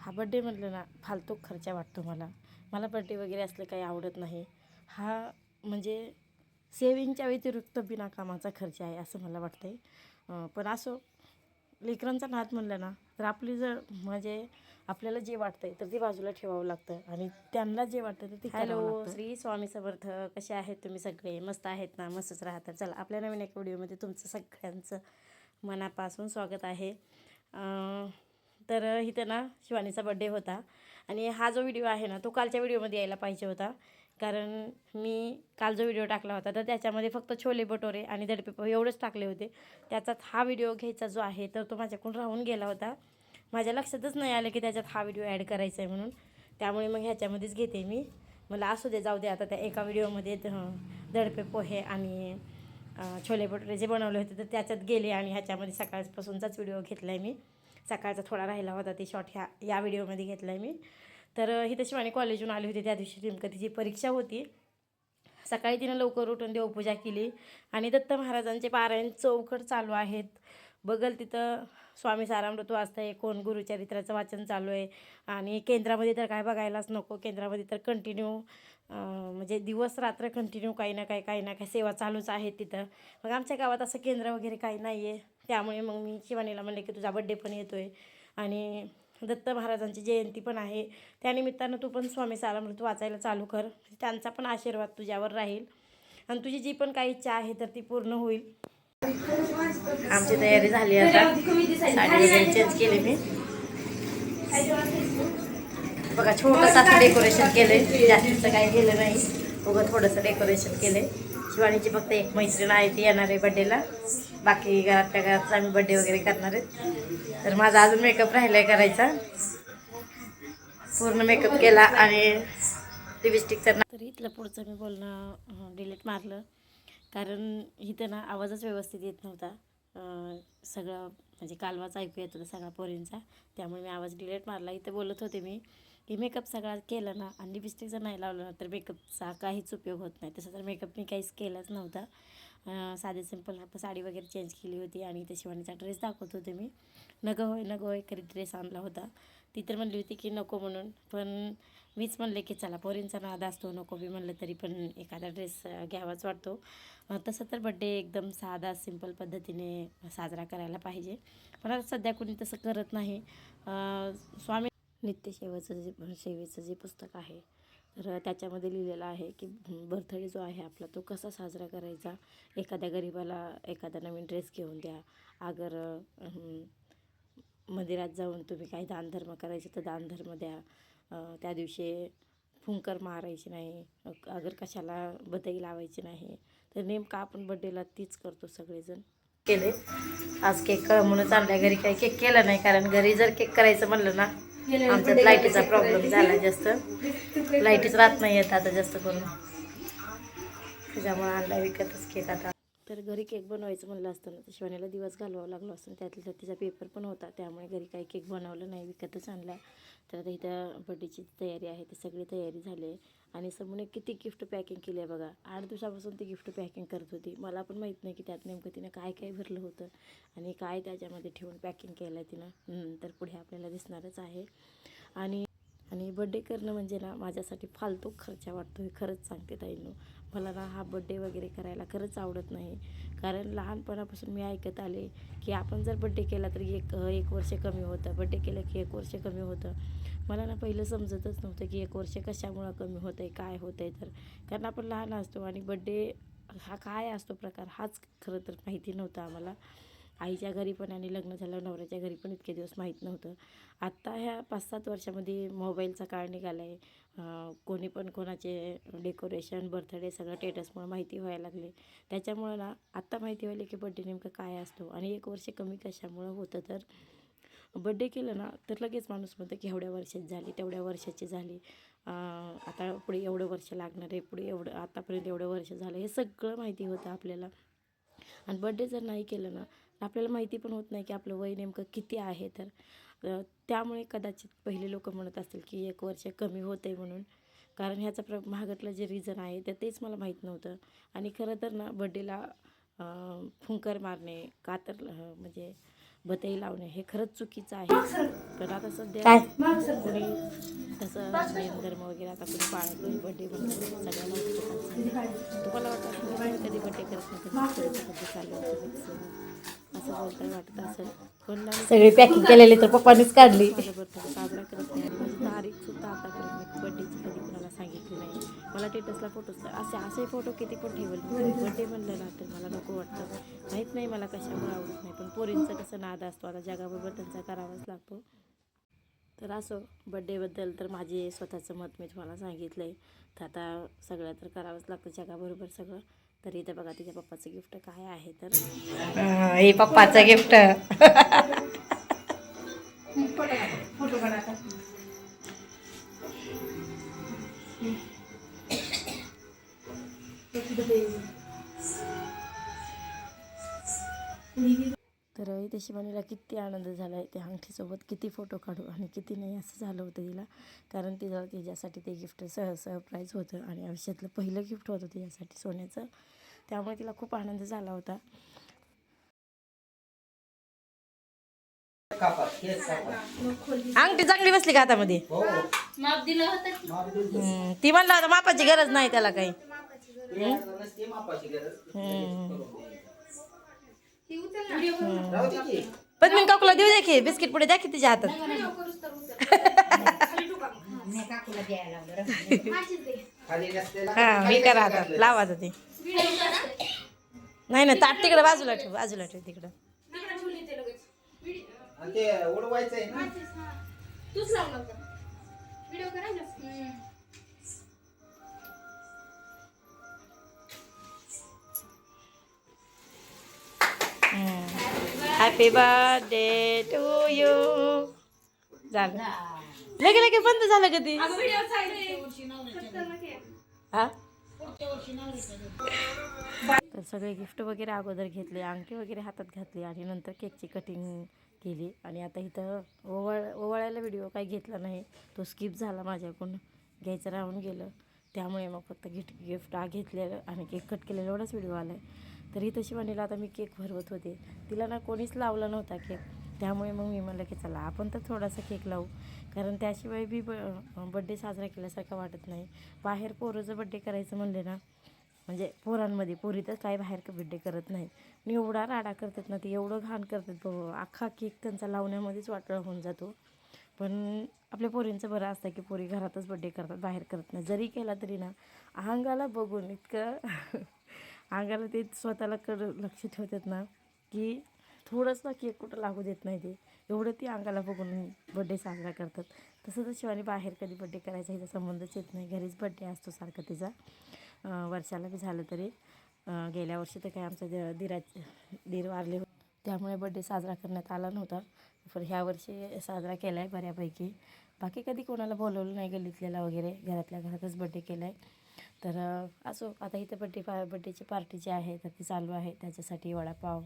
हा बड्डे म्हटलं ना फालतू खर्चा वाटतो मला बड्डे वगैरे असलं काही आवडत नाही. हा म्हणजे सेविंगच्या व्यतिरिक्त बिनाकामाचा खर्च आहे असं मला वाटतं आहे. पण असो, लेकरांचा नाद म्हणलं ना तर आपली जर म्हणजे आपल्याला जे वाटतं आहे तर ते बाजूला ठेवावं लागतं आणि त्यांना जे वाटतं ते करावं लागतं. श्री स्वामी समर्थ. कसे आहेत तुम्ही सगळे? मस्त आहेत ना? मस्तच राहतात. चला, आपल्या नवीन एक व्हिडिओमध्ये तुमचं सगळ्यांचं मनापासून स्वागत आहे. तर इथं ना शिवानीचा बड्डे होता आणि हा जो व्हिडिओ आहे ना तो कालच्या व्हिडिओमध्ये यायला पाहिजे होता, कारण मी काल जो व्हिडिओ टाकला होता तर त्याच्यामध्ये फक्त छोले भटोरे आणि दडपे पोहे एवढंच टाकले होते. त्याच्यात हा व्हिडिओ घ्यायचा जो आहे तर तो माझ्याकडून राहून गेला होता. माझ्या लक्षातच नाही आलं की त्याच्यात हा व्हिडिओ ॲड करायचा आहे म्हणून. त्यामुळे मग ह्याच्यामध्येच घेते मी. मला असू दे, जाऊ दे. आता त्या एका व्हिडिओमध्ये दडपे पोहे आणि छोले भटुरे जे बनवले होते तर त्याच्यात गेले आणि ह्याच्यामध्ये सकाळपासूनचाच व्हिडिओ घेतला आहे मी. सकाळचा थोडा राहिला होता ते शॉर्ट या व्हिडिओमध्ये घेतला आहे मी. तर इथं शिवानी कॉलेजहून आली होती. त्या दिवशी नेमकं तिची परीक्षा होती. सकाळी तिनं लवकर उठून देवपूजा केली आणि दत्त महाराजांचे पारायण चौकट चालू आहेत. बघल तिथं स्वामी सारामृत वाचतं आहे, कोण गुरुचरित्राचं वाचन चालू आहे. आणि केंद्रामध्ये तर काय बघायलाच नको. केंद्रामध्ये तर कंटिन्यू म्हणजे दिवस रात्र कंटिन्यू काही ना काही सेवा चालूच आहेत तिथं. मग आमच्या गावात असं केंद्र वगैरे काही नाही आहे. त्यामुळे मग मी शिवानीला म्हणले की तुझा बड्डे पण येतो आहे आणि दत्त महाराजांची जयंती पण आहे, त्यानिमित्तानं तू पण स्वामी सारामृत वाचायला चालू कर. त्यांचा पण आशीर्वाद तुझ्यावर राहील आणि तुझी जी पण काही इच्छा आहे तर ती पूर्ण होईल. आमची तयारी झाली. आता साडी वगैरे चेंज केली मी. बघा, छोटंसं असं डेकोरेशन केलं, जास्तीचं काही केलं नाही. बघा, थोडंसं डेकोरेशन केलं. शिवानीची फक्त एक मैत्रीण आहे ती येणार आहे बड्डेला. बाकी घरातल्या घरात आम्ही बड्डे वगैरे करणार आहेत. तर माझा अजून मेकअप राहिला आहे करायचा. पूर्ण मेकअप केला आणि लिपस्टिकचा. तर इथलं पुढचं मी बोलणं डिलीट मारलं, कारण इथं ना आवाजच व्यवस्थित येत नव्हता. सगळं म्हणजे कालवाच ऐकू येत होता सगळा पोरींचा. त्यामुळे मी आवाज डिलीट मारला. इथं बोलत होते मी की मेकअप सगळा केलं ना आणि लिपस्टिकचं नाही लावलं ना तर मेकअपचा काहीच उपयोग होत नाही. तसं तर मेकअप मी काहीच केलाच नव्हता. साधे सिंपल साडी वगैरे चेंज केली होती आणि ते शिवानीचा ड्रेस दाखवत होते मी. नगं होय करीत ड्रेस आणला होता. ती तर म्हणली होती की नको म्हणून, पण मीच म्हणले की चला, पोरींचा नाद असतो, नको बी म्हणलं तरी पण एखादा ड्रेस घ्यावाच वाटतो. तसं तर बड्डे एकदम साधा सिंपल पद्धतीने साजरा करायला पाहिजे, पण आता सध्या कोणी तसं करत नाही. स्वामी सेवेचं जे पुस्तक आहे तर त्याच्यामध्ये लिहिलेलं आहे की बर्थडे जो आहे आपला तो कसा साजरा करायचा. एखाद्या गरीबाला एखादा नवीन ड्रेस घेऊन द्या. अगर मंदिरात जाऊन तुम्ही काही दानधर्म करायचं तर दानधर्म द्या. त्या दिवशी फुंकर मारायची नाही. अगर कशाला बधाई लावायची नाही. तर नेमकं आपण बड्डेला तीच करतो सगळेजण. केले आज केक म्हणूनच आणलाय. घरी काही केक केला नाही, कारण घरी जर केक करायचं म्हणलं ना आमच्यात लाईटीचा प्रॉब्लेम झाला. जास्त लाईटच राहत नाही येत आता जास्त करून, त्याच्यामुळे आणला विकतच केक. आता तर घरी केक बनवायचं म्हणलं असतं ना तर शिवानीला दिवस घालवावं लागलं असतं. त्यातल्या तिचा पेपर पण होता, त्यामुळे घरी काही केक बनवलं नाही, विकतच आणला. तर आता इथं बड्डेची तयारी आहे, ती सगळी तयारी झाली आहे. आणि समोर किती गिफ्ट पॅकिंग केली आहे बघा. 8 दिवसापासून ती गिफ्ट पॅकिंग करत होती. मला पण माहीत नाही की त्यात नेमकं तिनं काय काय भरलं होतं आणि काय त्याच्यामध्ये ठेवून पॅकिंग केलं आहे तिनं. तर पुढे आपल्याला दिसणारच आहे. आणि बड्डे करणं म्हणजे ना माझ्यासाठी फालतू खर्चा वाटतो आहे. खरंच सांगते ताईंनो, मला ना हा बड्डे वगैरे करायला खरंच आवडत नाही. कारण लहानपणापासून मी ऐकत आले की आपण जर बड्डे केला तर एक वर्ष कमी होतं, बड्डे केलं की 1 वर्ष कमी होतं. मला ना पहिलं समजतच नव्हतं की 1 वर्ष कशामुळं कमी होतं आहे, काय होतं आहे. तर कारण आपण लहान असतो आणि बड्डे हा काय असतो प्रकार हाच खरं तर माहिती नव्हता आम्हाला. आईच्या घरी पण आणि लग्न झालं नवऱ्याच्या घरी पण इतके दिवस माहीत नव्हतं. आत्ता ह्या 5-7 वर्षामध्ये मोबाईलचा काळ निघाला आहे. कोणी पण कोणाचे डेकोरेशन बर्थडे सगळं टेटसमुळं माहिती व्हायला लागले. त्याच्यामुळं ना आत्ता माहिती व्हायला की बड्डे नेमकं काय असतो आणि 1 वर्ष कमी कशामुळं होतं. तर बड्डे केलं ना तर लगेच माणूस म्हणतं की एवढ्या वर्षाची झाली, तेवढ्या वर्षाची झाली, आता पुढे एवढं वर्ष लागणार आहे, पुढे एवढं, आतापर्यंत एवढं वर्ष झालं, हे सगळं माहिती होतं आपल्याला. आणि बड्डे जर नाही केलं ना आपल्याला माहिती पण होत नाही की आपलं वय नेमकं किती आहे. तर त्यामुळे कदाचित पहिले लोक म्हणत असतील की 1 वर्ष कमी होतं आहे म्हणून. कारण ह्याचं मागतलं जे रिझन आहे तर तेच मला माहीत नव्हतं. आणि खरं तर ना बड्डेला फुंकर मारणे, कातर म्हणजे बत्ती लावणे हे खरंच चुकीचं आहे. पण आता सध्या कोणी तसं नियम धर्म वगैरे आता कोणी पाळत नाही. बड्डे म्हणजे सगळ्यांना उत्सुकता. तुम्हाला वाटत असेल की मी कधी बड्डे करत नाही, कधी बड्डे चालू होतं असं बोलताना वाटत असेल. पण सगळी पॅकिंग केलेली तर पप्पानीच काढली. माझा बर्थडे साजरा करत नाही आणि माझी तारीखसुद्धा आतापर्यंत मी बड्डेची कधी कोणाला सांगितली नाही. मला स्टेटसला फोटोज असे फोटो किती पण ठेवल. बड्डे म्हणलं ना तर मला नको वाटतं. माहीत नाही मला कशामुळे आवडत नाही, पण पोरींचं कसं नाद असतो, आता जगाबरोबर त्यांचा करावाच लागतो. तर असो, बड्डेबद्दल तर माझे स्वतःचं मत मी तुम्हाला सांगितलं आहे. तर आता सगळं तर करावंच लागतं जगाबरोबर सगळं. तर इथं बघा तिच्या पप्पाचं गिफ्ट काय आहे. तर हे पप्पाचं गिफ्ट. तर इथे शिवानीला किती आनंद झाला आहे. त्या अंगठीसोबत किती फोटो काढू आणि किती नाही असं झालं होतं तिला. कारण तिच्यासाठी ते गिफ्ट सरप्राईज होतं आणि आयुष्यातलं पहिलं गिफ्ट होतं तिच्यासाठी सोन्याचं. त्यामुळे तिला खूप आनंद झाला होता. अंगठी चांगली बसली का हातामध्ये? माप दिलं होतं. ती म्हणला होता मापाची गरज नाही त्याला काही. पण मी काकूला देऊ दे की बिस्किट पुढे द्या की तिच्या हातात. हा मी करा आता लावा आता ते. नाही ना ताट तिकडे बाजूला ठेव तिकडं. तूच लावू नका व्हिडिओ करायला. Happy birthday to you. झालं लगे लगे बंद झालं कधी. हा तर सगळे गिफ्ट वगैरे अगोदर घेतले, अंगठी वगैरे हातात घातली आणि नंतर केकची कटिंग केली. आणि आता इथं ओवाळायला व्हिडिओ काही घेतला नाही, तो स्किप झाला माझ्याकडून, घ्यायचं राहून गेलं. त्यामुळे मग फक्त गिफ्ट घेतलेलं आणि केक कट केलेलं एवढाच व्हिडिओ आला आहे. तर इथं शिवानीला आता मी केक भरवत होते. तिला ना कोणीच लावला नव्हता केक. त्यामुळे मग मी म्हणलं की चला आपण तर थोडासा केक लावू, कारण त्याशिवाय बी बड्डे साजरा केल्यासारखं वाटत नाही. बाहेर पोरं बड्डे करायचं म्हणले ना, म्हणजे पोरांमध्ये पोरी तर काय बाहेर बड्डे करत नाही आणि एवढा राडा करतात ना, ते एवढं घाण करतात. अख्खा केक त्यांचा लावण्यामध्येच वाटळा होऊन जातो. पण आपल्या पोरींचं बरं असतं की पोरी घरातच बड्डे करतात, बाहेर करत नाही. जरी केला तरी ना अंगाला बघून इतकं अंगाला ते स्वतःला लक्ष ठेवतात ना की थोडंच ना केक कुठं लागू देत नाही. ते एवढं ती अंगाला बघून बड्डे साजरा करतात. तसं तर शिवानी बाहेर कधी बड्डे करायचा हिचा संबंधच येत नाही. घरीच बड्डे असतो सारखा तिचा. वर्षाला बी झालं तरी. गेल्या वर्षी तर काय आमच्या दीर वारले होते, त्यामुळे बड्डे साजरा करण्यात आला नव्हता. पण ह्या वर्षी साजरा केला आहे बऱ्यापैकी. बाकी कधी कोणाला बोलवलं नाही गल्लीतल्याला वगैरे, घरातल्या घरातच बड्डे केला आहे. तर असो, आता इथं बड्डेची पार्टी जी आहे तर ती चालू आहे. त्याच्यासाठी वडापाव,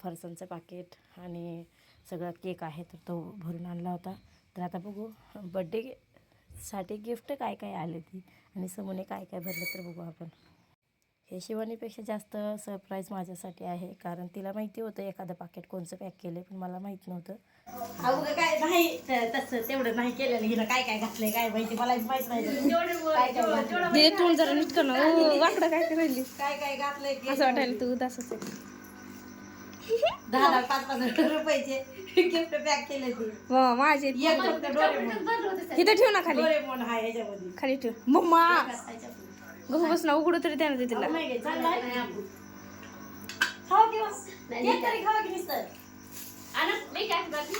फरसाणचं पाकिट आणि सगळा केक आहे तर तो भरून आणला होता. तर आता बघू बड्डेसाठी गिफ्ट काय काय आले ती आणि समोने काय काय भरलं तर बघू आपण. हे शिवानीपेक्षा जास्त सरप्राईज माझ्यासाठी आहे, कारण तिला माहिती होतं एखादं पाकिट कोणचं पॅक केलं आहे, पण मला माहीत नव्हतं. अवघं काय नाही तसं तेवढं नाही केलेलं. हिनं काय काय घातलंय काय माहिती, मला माहीत नाही. तोंड जरा नीट कर ना. वाकडं काय करायली, काय काय घातलंय असं वाटायला तू उदासच आहे. 10,000-5,000 रुपयाचे गिफ्ट पॅक केले ते. माझे एक फक्त डोरेमॉन. इथं ठेव ना खाली, डोरेमॉन आहे ह्याच्यामध्ये. खाली ठेव. मम्मा गहू बस ना, उघडू तरी द्या ना तिला. नाही चांगला आहे. खावा की बस. केक तरी खावा की नुसतं. मी काय करते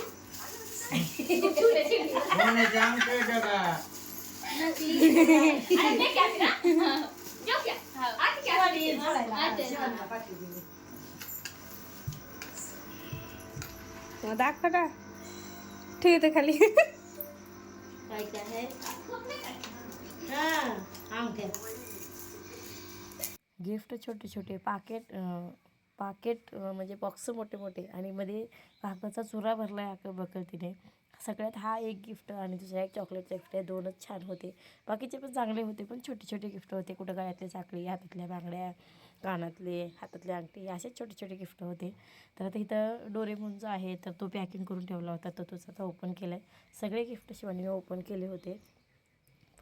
दाखवा का, ठेवते खाली. काय काय आहे गिफ्ट, छोटे छोटे पाकेट म्हणजे बॉक्स मोठे मोठे आणि मध्ये कागदाचा चुरा भरला आहे बकळतीने. सगळ्यात हा एक गिफ्ट आणि दुसरा एक चॉकलेटचा गिफ्ट आहे. दोनच छान होते, बाकीचे पण चांगले होते, पण छोटे छोटे गिफ्ट होते. कुठं गळ्यातल्या साखळी, हातातल्या बांगड्या, कानातले, हातातले अंगठी असे छोटे छोटे गिफ्ट होते. तर आता इथं डोरेमॉन जो आहे तर तो पॅकिंग करून ठेवला होता, तर तोच आता ओपन केला आहे. सगळे गिफ्ट शिवानीने ओपन केले होते,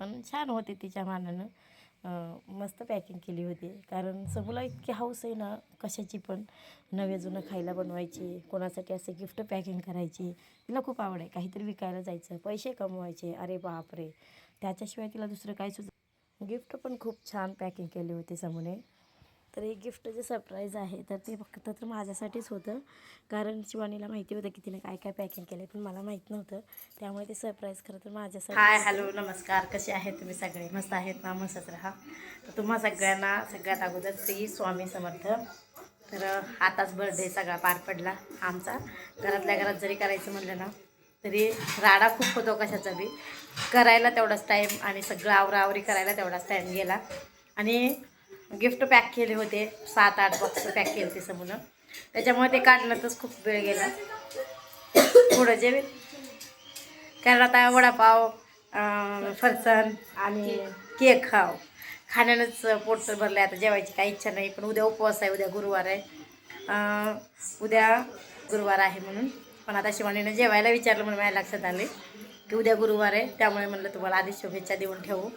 पण छान होते तिच्या मानानं. मस्त पॅकिंग केली होती, कारण सबूला इतकी हौस आहे ना कशाची पण, नवे जुनं खायला बनवायची, कोणासाठी असे गिफ्ट पॅकिंग करायची. तिला खूप आवड आहे. काहीतरी विकायला जायचं, पैसे कमवायचे, अरे बापरे, त्याच्याशिवाय तिला दुसरं काही गिफ्ट पण खूप छान पॅकिंग केली होती समूने. तर हे गिफ्ट जे सरप्राईज आहे तर ते फक्त तर माझ्यासाठीच होतं, कारण शिवानीला माहिती होतं की तिने काय काय पॅकिंग केलं, पण मला माहीत नव्हतं. त्यामुळे ते सरप्राईज खरं तर माझ्यासाठी. हाय, हॅलो, नमस्कार, कसे आहेत तुम्ही सगळे? मस्त आहेत ना? मस्तच राहा. तर तुम्हा सगळ्यांना सगळ्यात अगोदर श्री स्वामी समर्थ. तर आताच बर्थडे सगळा पार पडला आमचा. घरातल्या घरात जरी करायचं म्हणलं ना तरी राडा खूप होतो कशाचा बी, करायला तेवढाच टाईम आणि सगळं आवराआवरी करायला तेवढाच टाईम गेला. आणि गिफ्ट पॅक केले होते, 7-8 बॉक्स पॅक केले ते समोर, त्याच्यामुळे ते काढण्यातच खूप वेळ गेला. पुढं जे कारण आता वडापाव, फरसाण आणि केक खाण्यानंच पोट तर भरलं आहे. आता जेवायची काही इच्छा नाही, पण उद्या उपवास आहे, उद्या गुरुवार आहे. उद्या गुरुवार आहे म्हणून. पण आता शिवानीनं जेवायला विचारलं म्हणून माझ्या लक्षात आले की उद्या गुरुवार आहे, त्यामुळे म्हणलं तुम्हाला आधी शुभेच्छा देऊन ठेवू.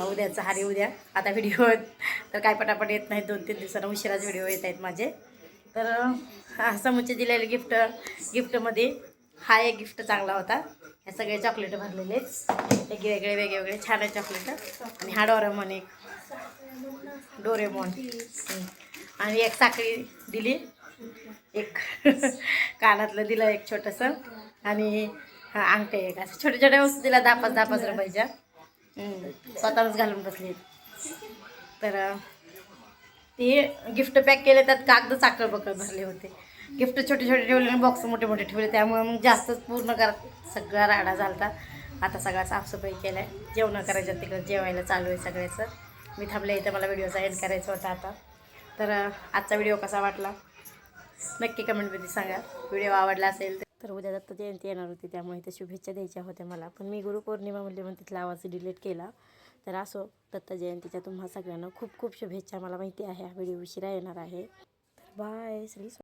उद्याचं हारी उद्या. आता व्हिडिओ तर काय पटापट येत नाहीत, 2-3 दिवसांना उशिराच व्हिडिओ येत आहेत माझे. तर समूचे दिलेले गिफ्टमध्ये हा एक गिफ्ट चांगला होता. हे सगळे चॉकलेट भरलेले, वेगळे वेगळे छान आहे चॉकलेट. आणि हा डोरेमॉन आणि एक साखळी दिली, एक कानातलं दिलं एक छोटंसं, आणि अंगठे एक, असं छोट्या छोट्या वस्तू दिला 10-5 रुपयाच्या. स्वतःच घालून बसली. तर ते गिफ्ट पॅक केले, त्यात कागद साखर बकळ भरले होते. गिफ्ट छोटे छोटे ठेवले आणि बॉक्स मोठे मोठे ठेवले, त्यामुळे मग जास्तच पूर्ण सगळा राडा झाला. आता सगळा साफसफाई केला आहे, जेवण करायचं, तिकडे जेवायला चालू आहे सगळ्याचं. मी थांबले इथं, मला व्हिडिओचा एंड करायचा होता आता. तर आजचा व्हिडिओ कसा वाटला नक्की कमेंटमध्ये सांगा. व्हिडिओ आवडला असेल तर उद्या दत्त जयंती येणार होती, त्यामुळे इथे शुभेच्छा द्यायच्या होत्या मला, पण मी गुरुपौर्णिमा म्हणून तिथला आवाज डिलीट केला. तर असो, दत्त जयंतीच्या तुम्हा सगळ्यांना खूप खूप शुभेच्छा. मला माहिती आहे हा व्हिडिओ उशिरा येणार आहे. तर बाय. श्री